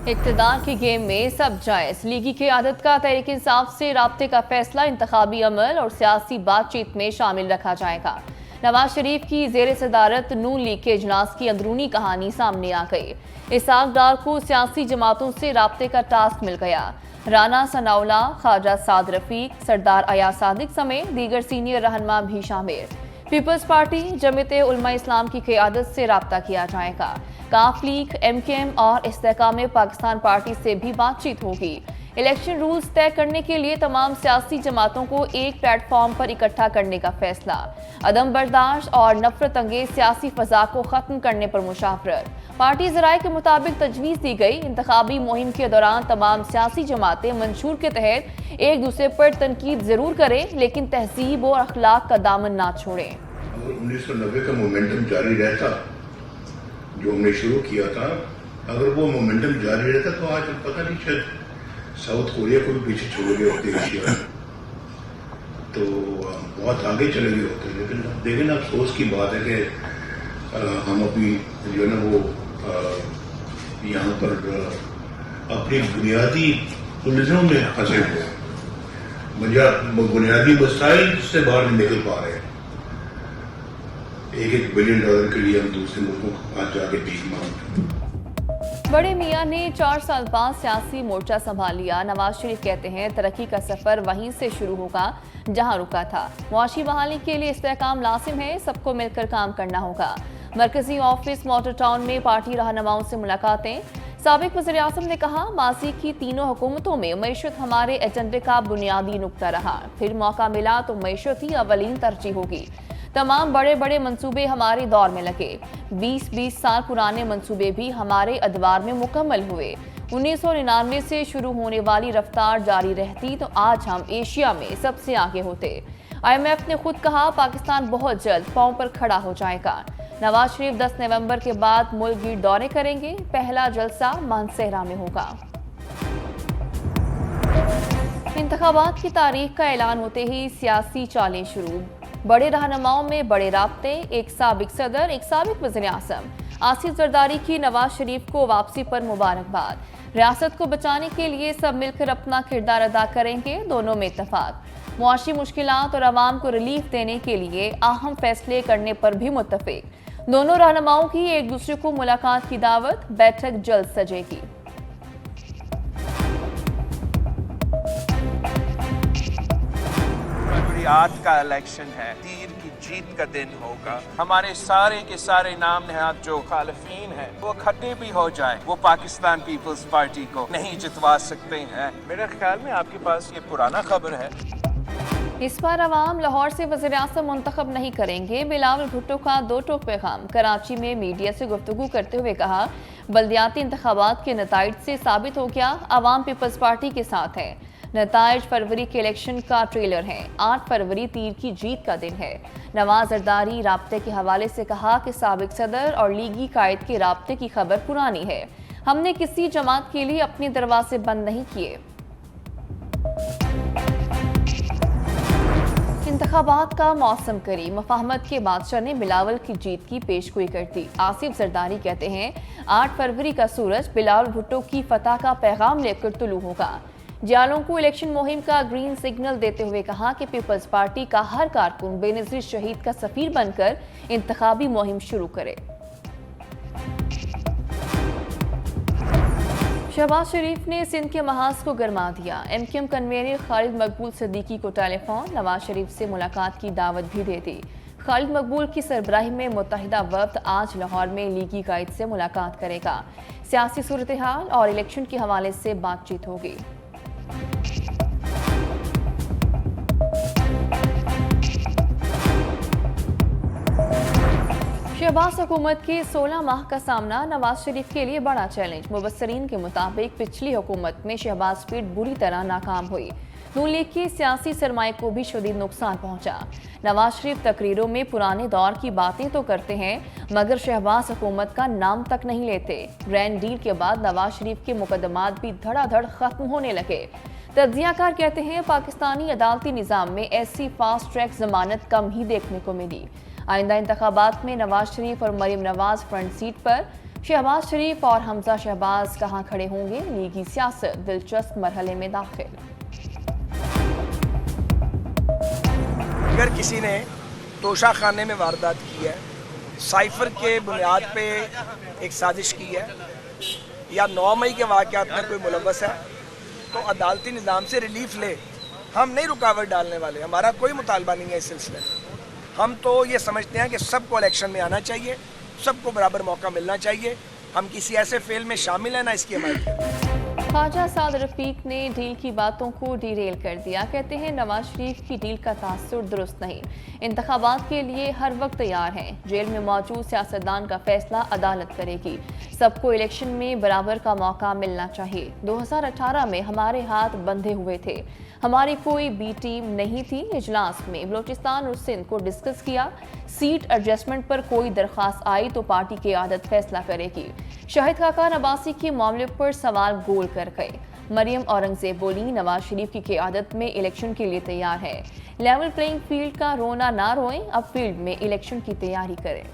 इक़्तिदार की गेम में सब जायज़। लीगी क़यादत का तहरीक इंसाफ से राब्ते का फैसला इंतखाबी अमल और सियासी बातचीत में शामिल रखा जाएगा। नवाज शरीफ की ज़ेर सदारत नून लीग के इजलास की अंदरूनी कहानी सामने आ गई। इसाक डार को सियासी जमातों से राब्ते का टास्क मिल गया। राना सनाउल्ला, ख्वाजा साद रफीक, सरदार अयाज सादिक समेत दीगर सीनियर रहनुमा भी शामिल। पीपल्स पार्टी, जमीयत उलमा इस्लाम की क़यादत से राब्ता किया जाएगा। काफ लीग, MKM और इस्तेहकाम पाकिस्तान पार्टी से भी बातचीत होगी। इलेक्शन रूल्स तय करने के लिए तमाम सियासी जमातों को एक प्लेटफॉर्म पर इकट्ठा करने का फैसला। अदम बर्दाश्त और नफरत अंगेज सियासी फजा को खत्म करने पर मुशावरत। पार्टी ज़राए के मुताबिक तजवीज़ दी गई, इंतखाबी मुहिम के दौरान तमाम सियासी जमातें मंशूर के तहत एक दूसरे पर तनकीद जरूर करें, लेकिन तहजीब और अखलाक का दामन ना छोड़ें। 1990 का मोमेंटम जारी रहता जो हमने शुरू किया था, अगर वो मोमेंटम जारी रहता तो आज पता नहीं शायद साउथ कोरिया को भी पीछे छोड़ गए होते एशिया में, तो बहुत आगे चले गए होते। लेकिन अफसोस की बात है कि हम अभी जो है ना वो यहाँ पर अपनी बुनियादी उलझनों में फंसे हुए, बुनियादी मसाइल से बाहर नहीं निकल पा रहे हैं। $1 बिलियन के लिए हम दूसरे मुल्कों को आज जाके भीख मांगते। बड़े मियाँ ने 4 साल बाद सियासी मोर्चा संभाल लिया। नवाज शरीफ कहते हैं तरक्की का सफर वहीं से शुरू होगा जहां रुका था। मुआशी बहाली के लिए इस्तेहकाम लाजिम है, सबको मिलकर काम करना होगा। मरकजी ऑफिस मोटर टाउन में पार्टी रहनुमाओं से मुलाकातें। साबिक वज़ीर-ए-आज़म ने कहा, माजी की तीनों हुकूमतों में मईशत हमारे एजेंडे का बुनियादी नुक्ता रहा। फिर मौका मिला तो मईशत ही अवलीन तरजीह होगी। तमाम बड़े बड़े मंसूबे हमारे दौर में लगे। 20-20 साल पुराने मंसूबे भी हमारे अदवार में मुकम्मल हुए। 1999 से शुरू होने वाली रफ्तार जारी रहती तो आज हम एशिया में सबसे आगे होते। IMF ने खुद कहा, पाकिस्तान बहुत जल्द पांव पर खड़ा हो जाएगा। नवाज शरीफ 10 नवंबर के बाद मुल्क गिर दौरे करेंगे। पहला जलसा मानसेहरा में होगा। इंतखाबात की तारीख का ऐलान होते ही सियासी चालें शुरू। बड़े रहनुमाओं में बड़े राब्ते, एक साबिक सदर, एक साबिक वज़ीर-ए-आज़म। आसिफ जरदारी की नवाज शरीफ को वापसी पर मुबारकबाद। रियासत को बचाने के लिए सब मिलकर अपना किरदार अदा करेंगे, दोनों में इत्तफाक। मुआशी मुश्किलात और आवाम को रिलीफ देने के लिए अहम फैसले करने पर भी मुत्तफिक। दोनों रहनुमाओं की एक दूसरे को मुलाकात की दावत। बैठक जल्द सजेगी। आज का इलेक्शन है, तीर की जीत का दिन होगा। हमारे सारे के सारे नाम नहाद जो खालिफीन हैं वो इकट्ठे भी हो जाए, वो पाकिस्तान पीपल्स पार्टी को नहीं जितवा सकते हैं। मेरे ख्याल में आपके पास ये पुराना खबर है। इस बार अवाम लाहौर से वज़ीर-ए-आज़म मुंतखब नहीं करेंगे। बिलावल भुट्टो का 2 टोक पैगाम। कराची में मीडिया से गुफ्तगू करते हुए कहा, बल्दियाती इंतखाबात के नताइज से साबित हो गया अवाम पीपल्स पार्टी के साथ है। नताइज फरवरी के इलेक्शन का ट्रेलर है। 8 फरवरी तीर की जीत का दिन है। नवाज जरदारी राब्ते के हवाले से कहा कि साबिक सदर और लीगी कायद के राब्ते की खबर पुरानी है। हमने किसी जमात के लिए अपने दरवाजे बंद नहीं किए। इंतखाबात का मौसम करी। मुफाहमत के बादशाह ने बिलावल की जीत की पेशगोई कर दी। आसिफ जरदारी कहते हैं 8 फरवरी का सूरज बिलावल भुट्टो की फतह का पैगाम लेकर तुलू होगा। जियालों को इलेक्शन मुहिम का ग्रीन सिग्नल देते हुए कहा कि पीपल्स पार्टी का हर कारकुन बेनज़ीर शहीद का सफीर बनकर इंतखाबी मुहिम शुरू करे। शहबाज शरीफ ने सिंध के महाज को गरमा दिया। MKM कन्वीनर खालिद मकबूल सिद्दीकी को टेलीफोन। नवाज शरीफ से मुलाकात की दावत भी दे दी। खालिद मकबूल की सरबराही में मुत्तहिदा वफ्द आज लाहौर में लीगी कायद से मुलाकात करेगा। सियासी सूरत हाल और इलेक्शन के हवाले से बातचीत होगी। शहबाज हुकूमत के 16 माह का सामना नवाज शरीफ के लिए बड़ा चैलेंज। मुबस्सरीन के मुताबिक पिछली हुकूमत में शहबाज पीठ बुरी तरह नाकाम हुई। नून लीग के सियासी सरमाए को भी शदीद नुकसान पहुंचा। नवाज शरीफ तकरीरों में पुराने दौर की बातें तो करते हैं, मगर शहबाज हुकूमत का नाम तक नहीं लेते। ग्रैंड डील के बाद नवाज शरीफ के मुकदमात भी धड़ाधड़ खत्म होने लगे। तज्जियाकार कहते हैं पाकिस्तानी अदालती निज़ाम में ऐसी फास्ट ट्रैक जमानत कम ही देखने को मिली। आइंदा इंतखाबात में नवाज शरीफ और मरीम नवाज फ्रंट सीट पर, शहबाज शरीफ और हमजा शहबाज कहां खड़े होंगे, लीगी सियासत दिलचस्प मरहले में दाखिल। अगर किसी ने तोशा खाने में वारदात की है, साइफर के बुनियाद पे एक साजिश की है या 9 मई के वाक़यात में कोई मुलव्वस है, तो अदालती निज़ाम से रिलीफ ले। हम नहीं रुकावट डालने वाले, हमारा कोई मुतालबा नहीं है इस सिलसिले में। हम तो ये समझते हैं कि सबको इलेक्शन में आना चाहिए, सबको बराबर मौका मिलना चाहिए। हम किसी ऐसे फेल में शामिल हैं ना इसकी हमायत करें। ख्वाजा साद रफीक ने डील की बातों को डीरेल कर दिया। कहते हैं नवाज शरीफ की डील का तासुर दुरुस्त नहीं, इंतखाबात के लिए हर वक्त तैयार हैं। जेल में मौजूद सियासतदान का फैसला अदालत करेगी। सबको इलेक्शन में बराबर का मौका मिलना चाहिए। 2018 में हमारे हाथ बंधे हुए थे, हमारी कोई बी टीम नहीं थी। इजलास में बलोचिस्तान और सिंध को डिस्कस किया। सीट एडजस्टमेंट पर कोई दरख्वास्त आई तो पार्टी की आदत फैसला करेगी। शाहिद खाका नवासी के मामले पर सवाल गोल कर गए। मरियम औरंगजेब बोली, नवाज शरीफ की क़यादत में इलेक्शन के लिए तैयार है। लेवल प्लेइंग फील्ड का रोना ना रोएं, अब फील्ड में इलेक्शन की तैयारी करें।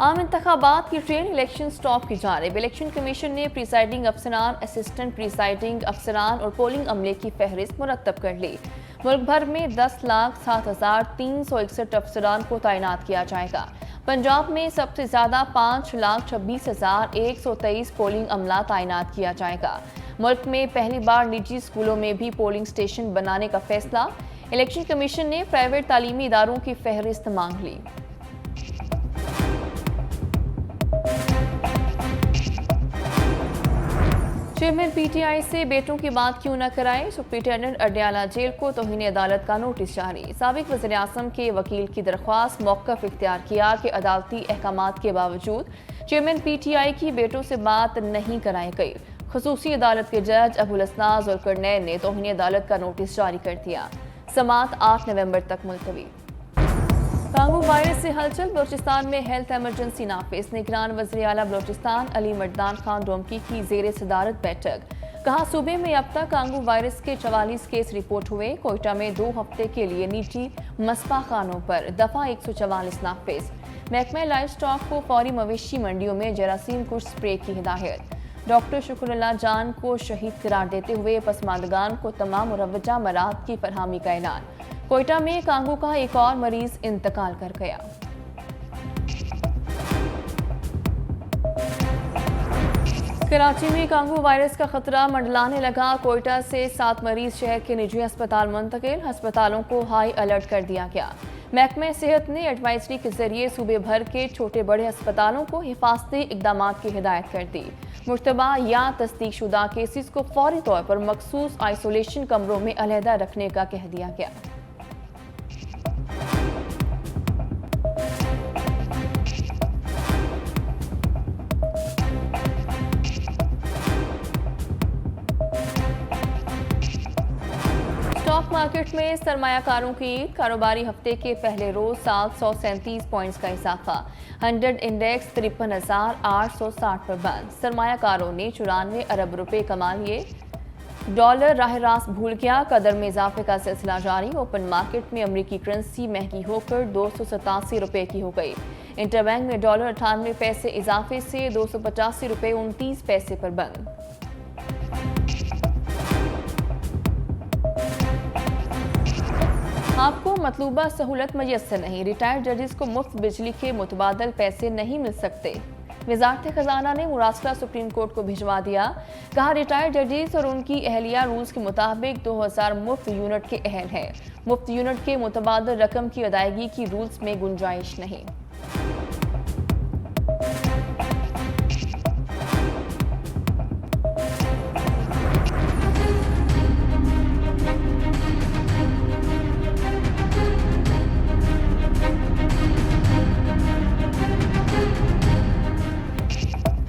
आम इंतखाबात की ट्रेन इलेक्शन स्टॉप की जानिब। इलेक्शन कमीशन ने प्रिसाइडिंग अफसरान, असिस्टेंट प्रिसाइडिंग अफसरान और पोलिंग अमले की फहरिस्त मुरतब कर ली। मुल्क भर में 10,07,361 अफसरान को तैनात किया जाएगा। पंजाब में सबसे ज़्यादा 5,26,123 पोलिंग अमला तैनात किया जाएगा। मुल्क में पहली बार निजी स्कूलों में भी पोलिंग स्टेशन बनाने का फैसला। इलेक्शन कमीशन ने प्राइवेट तालीमी इदारों की फहरिस्त मांग ली। चेयरमैन पीटीआई से बेटों की बात क्यों न कराएं, सुप्रिंटेंडेंट अडयाला जेल को तौहीन अदालत का नोटिस जारी। साबिक वज़ीर आज़म के वकील की दरख्वास्त मौक़िफ़ इख्तियार किया कि अदालती अहकामात के बावजूद चेयरमैन पीटीआई की बेटों से बात नहीं कराई गई। ख़ुसूसी अदालत के जज अबुल असना ज़ुल्करनैन ने तौहीन अदालत का नोटिस जारी कर दिया। समाअत 8 नवंबर तक मुलतवी। कांगू वायरस से हलचल, बलोचिस्तान में हेल्थ एमरजेंसी नाफिज। निगरान वज़ीर आला बलोचिस्तान अली मर्दान खान डोमकी की ज़ेर सदारत बैठक। कहा, सूबे में अब तक कांगू वायरस के 44 केस रिपोर्ट हुए। कोयटा में 2 हफ्ते के लिए निजी मस्पा खानों पर दफ़ा 144 नाफिज। महकमा लाइव स्टॉक को फौरी मवेशी मंडियों में जरासीम कुश स्प्रे की हिदायत। डॉक्टर शुक्रुल्लाह जान को शहीद करार देते हुए पसमानदगान को तमाम मुरवजा मराद की फरहमी का ऐलान। कोयटा में कांगू का एक और मरीज इंतकाल कर गया। कराची में कांगू वायरस का खतरा मंडलाने लगा। कोयटा से 7 मरीज शहर के निजी अस्पताल मुंतकिल। अस्पतालों को हाई अलर्ट कर दिया गया। महकमा सेहत ने एडवाइजरी के जरिए सूबे भर के छोटे बड़े अस्पतालों को हिफाजती इकदाम की हिदायत कर दी। मुश्तबा या तस्दीक शुदा केसेस को फौरी तौर पर मखसूस आइसोलेशन कमरों में अलहदा रखने का कह दिया गया। स्टॉक मार्केट में सरमायाकारों की कारोबारी हफ्ते के पहले रोज 737 पॉइंट्स का इजाफा। 100 इंडेक्स 53,860 पर बंद। सरमायाकारों ने 94 अरब रुपए कमा लिए। डॉलर राह रास्त भूल गया, कदर में इजाफे का सिलसिला जारी। ओपन मार्केट में अमरीकी करेंसी महंगी होकर 287 रुपए की हो गई। इंटरबैंक में डॉलर 98 पैसे इजाफे से 285 रुपए 29 पैसे पर बंद। आपको मतलूबा सहूलत मैसर नहीं, रिटायर्ड जजेस को मुफ्त बिजली के मुतबादल पैसे नहीं मिल सकते। वजारत खजाना ने मुरासला सुप्रीम कोर्ट को भिजवा दिया। कहा, रिटायर्ड जजेस और उनकी अहलिया रूल्स के मुताबिक 2000 मुफ्त यूनिट के अहल हैं। मुफ्त यूनिट के मुतबादल रकम की अदायगी की रूल्स में गुंजाइश नहीं।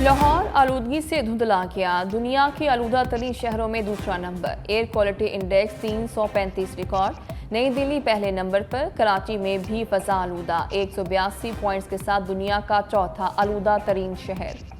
लाहौर आलूदगी से धुंधला गया। दुनिया के आलूदा तरीन शहरों में दूसरा number. Air quality index 335 record. नई दिल्ली पहले नंबर पर। कराची में भी फजा आलूदा 182 पॉइंट्स के साथ दुनिया का चौथा आलूदा तरीन शहर।